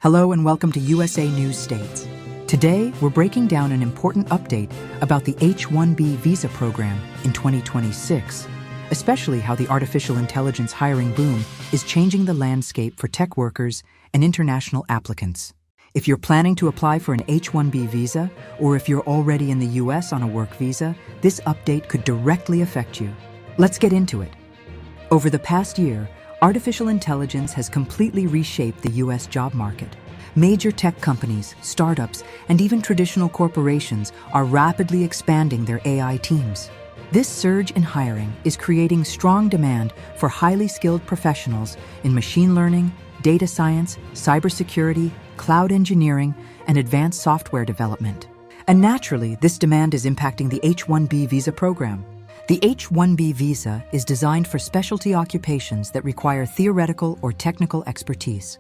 Hello and welcome to USA News States. Today, we're breaking down an important update about the H-1B visa program in 2026, especially how the artificial intelligence hiring boom is changing the landscape for tech workers and international applicants. If you're planning to apply for an H-1B visa, or if you're already in the US on a work visa, this update could directly affect you. Let's get into it. Over the past year, artificial intelligence has completely reshaped the US job market. Major tech companies, startups, and even traditional corporations are rapidly expanding their AI teams. This surge in hiring is creating strong demand for highly skilled professionals in machine learning, data science, cybersecurity, cloud engineering, and advanced software development. And naturally, this demand is impacting the H-1B visa program. The H-1B visa is designed for specialty occupations that require theoretical or technical expertise.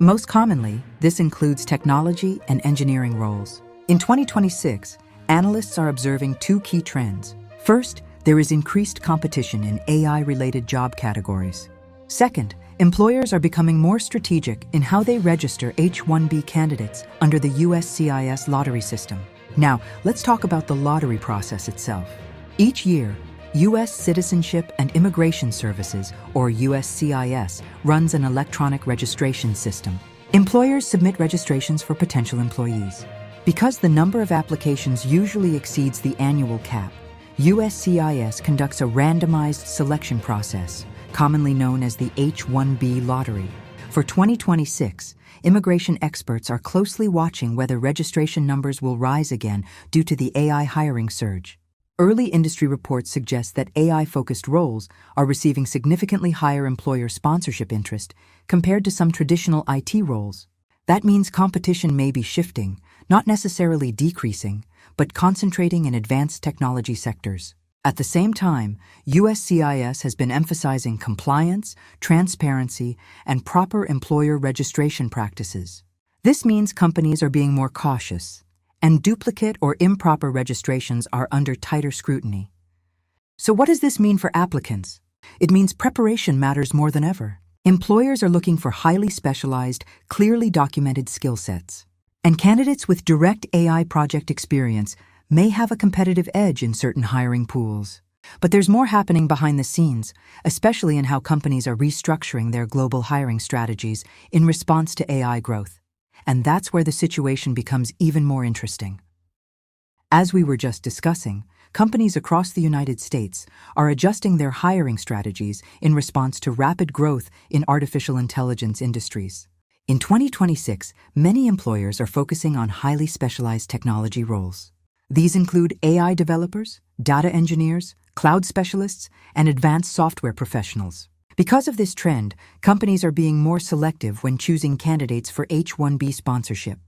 Most commonly, this includes technology and engineering roles. In 2026, analysts are observing two key trends. First, there is increased competition in AI-related job categories. Second, employers are becoming more strategic in how they register H-1B candidates under the USCIS lottery system. Now, let's talk about the lottery process itself. Each year, U.S. Citizenship and Immigration Services, or USCIS, runs an electronic registration system. Employers submit registrations for potential employees. Because the number of applications usually exceeds the annual cap, USCIS conducts a randomized selection process, commonly known as the H-1B lottery. For 2026, immigration experts are closely watching whether registration numbers will rise again due to the AI hiring surge. Early industry reports suggest that AI-focused roles are receiving significantly higher employer sponsorship interest compared to some traditional IT roles. That means competition may be shifting, not necessarily decreasing, but concentrating in advanced technology sectors. At the same time, USCIS has been emphasizing compliance, transparency, and proper employer registration practices. This means companies are being more cautious, and duplicate or improper registrations are under tighter scrutiny. So what does this mean for applicants? It means preparation matters more than ever. Employers are looking for highly specialized, clearly documented skill sets. And candidates with direct AI project experience may have a competitive edge in certain hiring pools. But there's more happening behind the scenes, especially in how companies are restructuring their global hiring strategies in response to AI growth. And that's where the situation becomes even more interesting. As we were just discussing, companies across the United States are adjusting their hiring strategies in response to rapid growth in artificial intelligence industries. In 2026, many employers are focusing on highly specialized technology roles. These include AI developers, data engineers, cloud specialists, and advanced software professionals. Because of this trend, companies are being more selective when choosing candidates for H-1B sponsorship.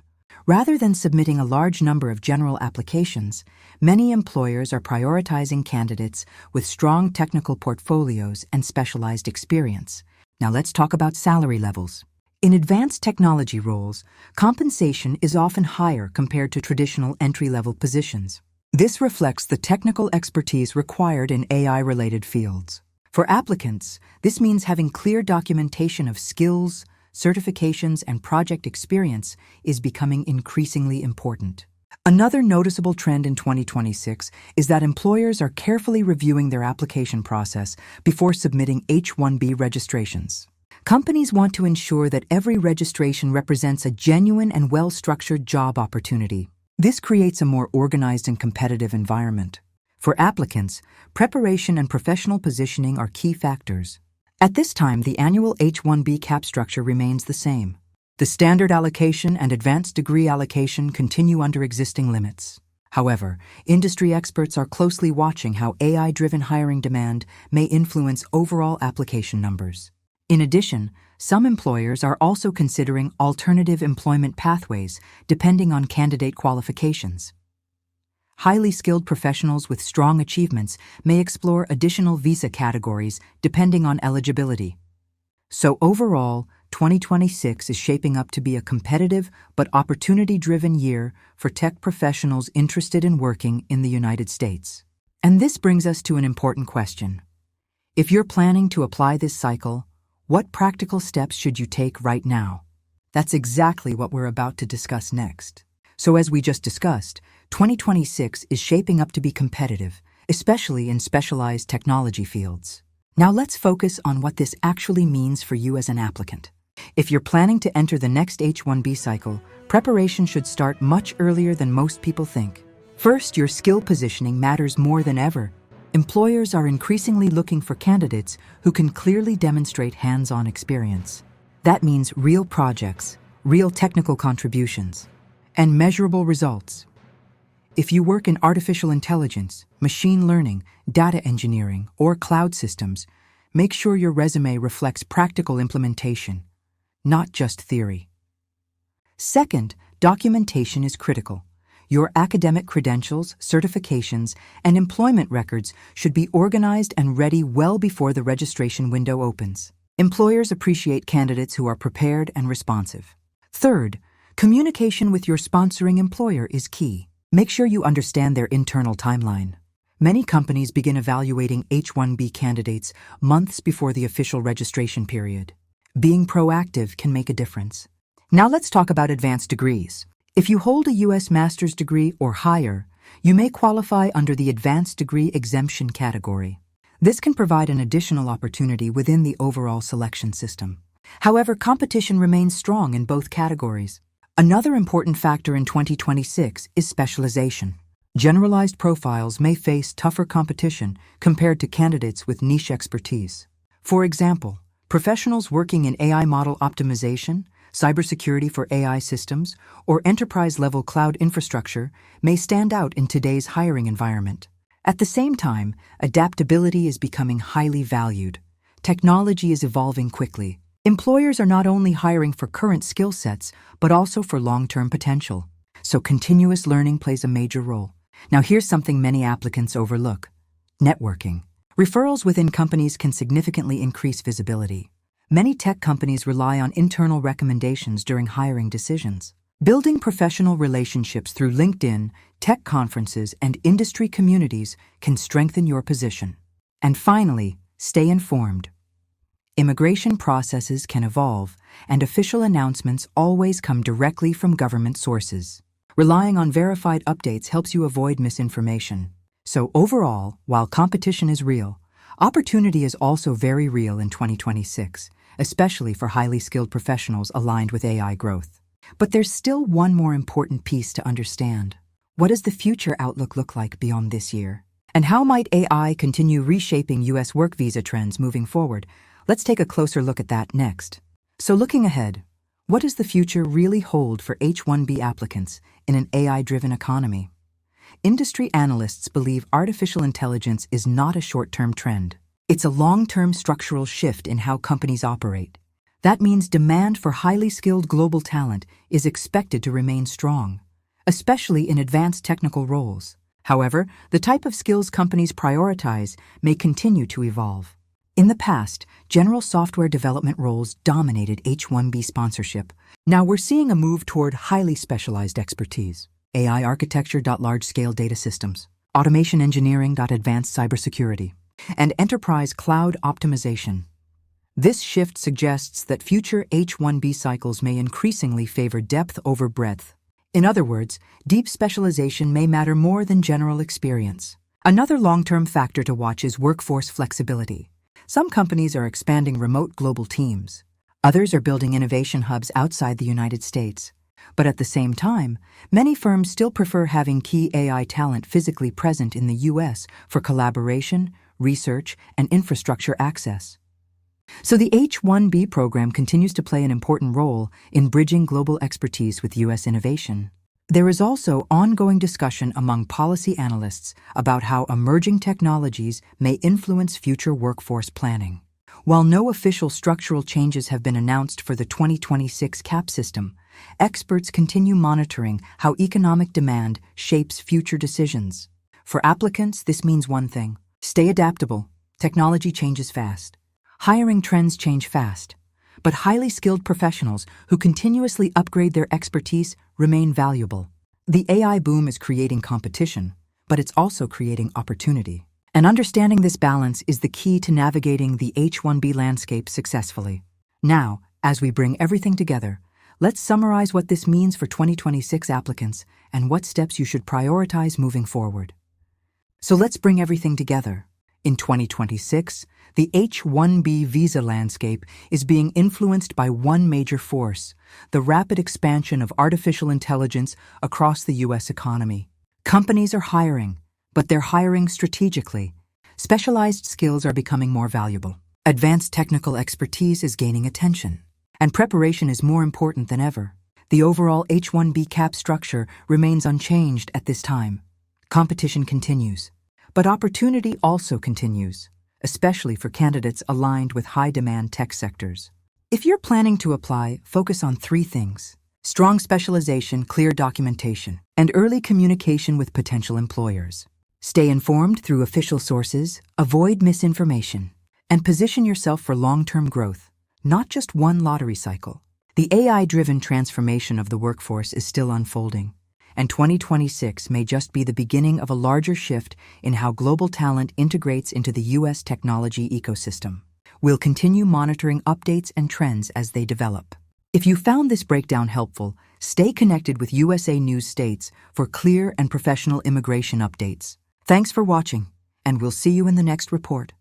Rather than submitting a large number of general applications, many employers are prioritizing candidates with strong technical portfolios and specialized experience. Now let's talk about salary levels. In advanced technology roles, compensation is often higher compared to traditional entry-level positions. This reflects the technical expertise required in AI-related fields. For applicants, this means having clear documentation of skills, certifications, and project experience is becoming increasingly important. Another noticeable trend in 2026 is that employers are carefully reviewing their application process before submitting H-1B registrations. Companies want to ensure that every registration represents a genuine and well-structured job opportunity. This creates a more organized and competitive environment. For applicants, preparation and professional positioning are key factors. At this time, the annual H-1B cap structure remains the same. The standard allocation and advanced degree allocation continue under existing limits. However, industry experts are closely watching how AI-driven hiring demand may influence overall application numbers. In addition, some employers are also considering alternative employment pathways depending on candidate qualifications. Highly skilled professionals with strong achievements may explore additional visa categories depending on eligibility. So overall, 2026 is shaping up to be a competitive but opportunity-driven year for tech professionals interested in working in the United States. And this brings us to an important question. If you're planning to apply this cycle, what practical steps should you take right now? That's exactly what we're about to discuss next. So as we just discussed, 2026 is shaping up to be competitive, especially in specialized technology fields. Now let's focus on what this actually means for you as an applicant. If you're planning to enter the next H-1B cycle, preparation should start much earlier than most people think. First, your skill positioning matters more than ever. Employers are increasingly looking for candidates who can clearly demonstrate hands-on experience. That means real projects, real technical contributions, and measurable results. If you work in artificial intelligence, machine learning, data engineering, or cloud systems, make sure your resume reflects practical implementation, not just theory. Second, documentation is critical. Your academic credentials, certifications, and employment records should be organized and ready well before the registration window opens. Employers appreciate candidates who are prepared and responsive. Third, communication with your sponsoring employer is key. Make sure you understand their internal timeline. Many companies begin evaluating H-1B candidates months before the official registration period. Being proactive can make a difference. Now let's talk about advanced degrees. If you hold a U.S. master's degree or higher, you may qualify under the advanced degree exemption category. This can provide an additional opportunity within the overall selection system. However, competition remains strong in both categories. Another important factor in 2026 is specialization. Generalized profiles may face tougher competition compared to candidates with niche expertise. For example, professionals working in AI model optimization, cybersecurity for AI systems, or enterprise-level cloud infrastructure may stand out in today's hiring environment. At the same time, adaptability is becoming highly valued. Technology is evolving quickly. Employers are not only hiring for current skill sets, but also for long-term potential. So continuous learning plays a major role. Now here's something many applicants overlook: networking. Referrals within companies can significantly increase visibility. Many tech companies rely on internal recommendations during hiring decisions. Building professional relationships through LinkedIn, tech conferences, and industry communities can strengthen your position. And finally, stay informed. Immigration processes can evolve, and official announcements always come directly from government sources. Relying on verified updates helps you avoid misinformation. So overall, while competition is real, opportunity is also very real in 2026, especially for highly skilled professionals aligned with AI growth. But there's still one more important piece to understand. What does the future outlook look like beyond this year? And how might AI continue reshaping U.S. work visa trends moving forward? Let's take a closer look at that next. So looking ahead, what does the future really hold for H-1B applicants in an AI-driven economy? Industry analysts believe artificial intelligence is not a short-term trend. It's a long-term structural shift in how companies operate. That means demand for highly skilled global talent is expected to remain strong, especially in advanced technical roles. However, the type of skills companies prioritize may continue to evolve. In the past, general software development roles dominated H-1B sponsorship. Now we're seeing a move toward highly specialized expertise: AI architecture, large-scale data systems, automation engineering, advanced cybersecurity, and enterprise cloud optimization. This shift suggests that future H-1B cycles may increasingly favor depth over breadth. In other words, deep specialization may matter more than general experience. Another long-term factor to watch is workforce flexibility. Some companies are expanding remote global teams. Others are building innovation hubs outside the United States. But at the same time, many firms still prefer having key AI talent physically present in the U.S. for collaboration, research, and infrastructure access. So the H-1B program continues to play an important role in bridging global expertise with U.S. innovation. There is also ongoing discussion among policy analysts about how emerging technologies may influence future workforce planning. While no official structural changes have been announced for the 2026 CAP system, experts continue monitoring how economic demand shapes future decisions. For applicants, this means one thing: stay adaptable. Technology changes fast. Hiring trends change fast. But highly skilled professionals who continuously upgrade their expertise remain valuable. The AI boom is creating competition, but it's also creating opportunity. And understanding this balance is the key to navigating the H-1B landscape successfully. Now, as we bring everything together, let's summarize what this means for 2026 applicants and what steps you should prioritize moving forward. So let's bring everything together. In 2026, the H-1B visa landscape is being influenced by one major force: the rapid expansion of artificial intelligence across the U.S. economy. Companies are hiring, but they're hiring strategically. Specialized skills are becoming more valuable. Advanced technical expertise is gaining attention, and preparation is more important than ever. The overall H-1B cap structure remains unchanged at this time. Competition continues, but opportunity also continues, especially for candidates aligned with high-demand tech sectors. If you're planning to apply, focus on 3 things: strong specialization, clear documentation, and early communication with potential employers. Stay informed through official sources, avoid misinformation, and position yourself for long-term growth, not just one lottery cycle. The AI-driven transformation of the workforce is still unfolding, and 2026 may just be the beginning of a larger shift in how global talent integrates into the U.S. technology ecosystem. We'll continue monitoring updates and trends as they develop. If you found this breakdown helpful, stay connected with USA News States for clear and professional immigration updates. Thanks for watching, and we'll see you in the next report.